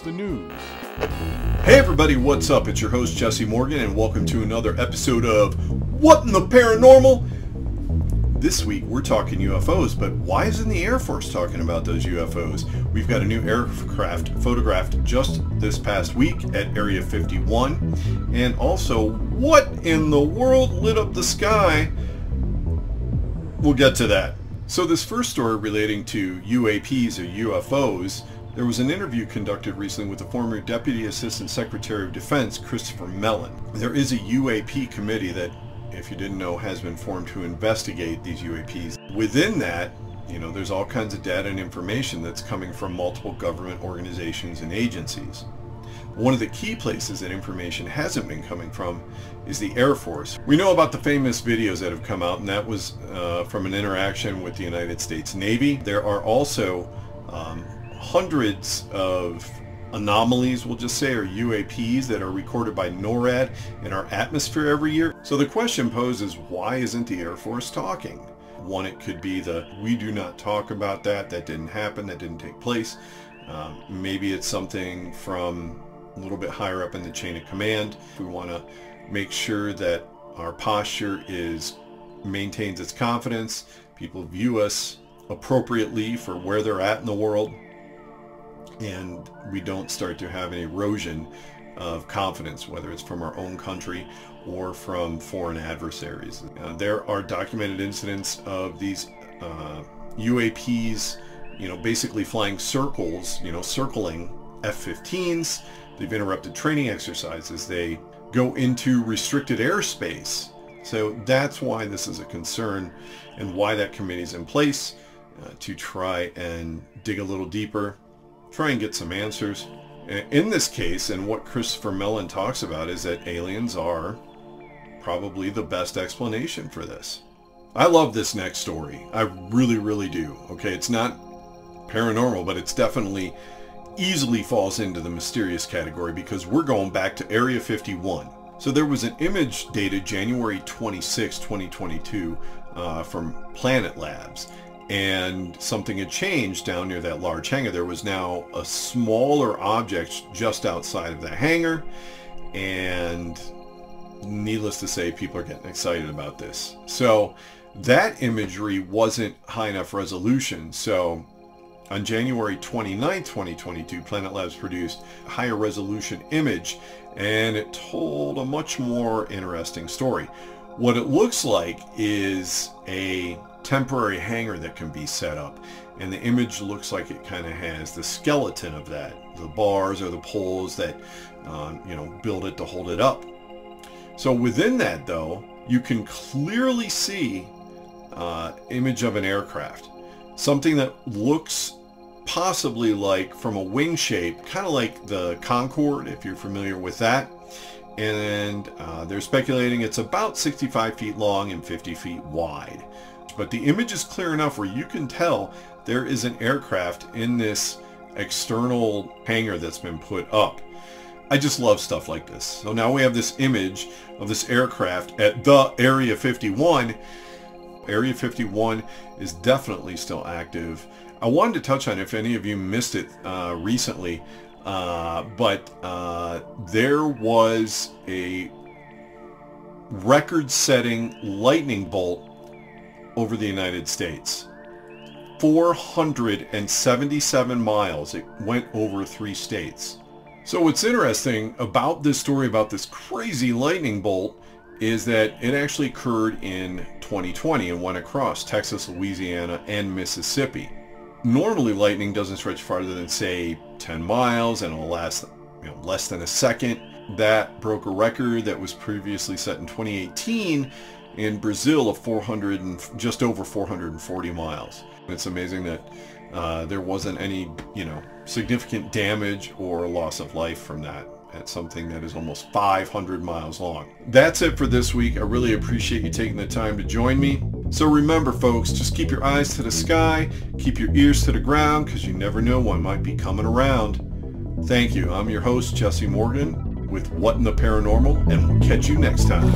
the news. Hey everybody, what's up? It's your host Jesse Morgan and welcome to another episode of What in the Paranormal? This week we're talking UFOs, but why isn't the Air Force talking about those UFOs? We've got a new aircraft photographed just this past week at Area 51, and also what in the world lit up the sky? We'll get to that. So this first story relating to UAPs or UFOs, there was an interview conducted recently with the former Deputy Assistant Secretary of Defense, Christopher Mellon. There is a UAP committee that, if you didn't know, has been formed to investigate these UAPs. Within that, there's all kinds of data and information that's coming from multiple government organizations and agencies. One of the key places that information hasn't been coming from is the Air Force. We know about the famous videos that have come out, and that was from an interaction with the United States Navy. There are also hundreds of anomalies, we'll just say, or UAPs that are recorded by NORAD in our atmosphere every year. So the question posed is, why isn't the Air Force talking? One, it could be we do not talk about that didn't happen, that didn't take place. Maybe it's something from a little bit higher up in the chain of command. We want to make sure that our posture maintains its confidence. People view us appropriately for where they're at in the world, and we don't start to have an erosion of confidence, whether it's from our own country or from foreign adversaries. There are documented incidents of these UAPs, basically flying circles, circling F-15s. They've interrupted training exercises. They go into restricted airspace. So that's why this is a concern and why that committee is in place, to try and dig a little deeper, try and get some answers. In this case, and what Christopher Mellon talks about, is that aliens are probably the best explanation for this. I love this next story. I really, really do. Okay, it's not paranormal, but it's definitely easily falls into the mysterious category, because we're going back to Area 51. So there was an image dated January 26, 2022 from Planet Labs, and something had changed down near that large hangar. There was now a smaller object just outside of the hangar, and needless to say, people are getting excited about this. So that imagery wasn't high enough resolution. So on January 29, 2022, Planet Labs produced a higher resolution image, and it told a much more interesting story. What it looks like is a temporary hangar that can be set up, and the image looks like it kind of has the skeleton of that, the bars or the poles that build it to hold it up. So within that, though, you can clearly see image of an aircraft, something that looks possibly like, from a wing shape, kind of like the Concorde, if you're familiar with that. And they're speculating it's about 65 feet long and 50 feet wide. But the image is clear enough where you can tell there is an aircraft in this external hangar that's been put up. I just love stuff like this. So now we have this image of this aircraft at the Area 51. Area 51 is definitely still active. I wanted to touch on, if any of you missed it recently, but there was a record-setting lightning bolt over the United States. 477 miles. It went over 3 states. So what's interesting about this story, about this crazy lightning bolt, is that it actually occurred in 2020 and went across Texas, Louisiana, and Mississippi. Normally lightning doesn't stretch farther than, say, 10 miles, and it'll last less than a second. That broke a record that was previously set in 2018 in Brazil of just over 440 miles. It's amazing that there wasn't any significant damage or loss of life from that. It's something that is almost 500 miles long. That's it for this week. I really appreciate you taking the time to join me. So remember, folks, just keep your eyes to the sky, keep your ears to the ground, because you never know what might be coming around. Thank you. I'm your host, Jesse Morgan, with What in the Paranormal, and we'll catch you next time.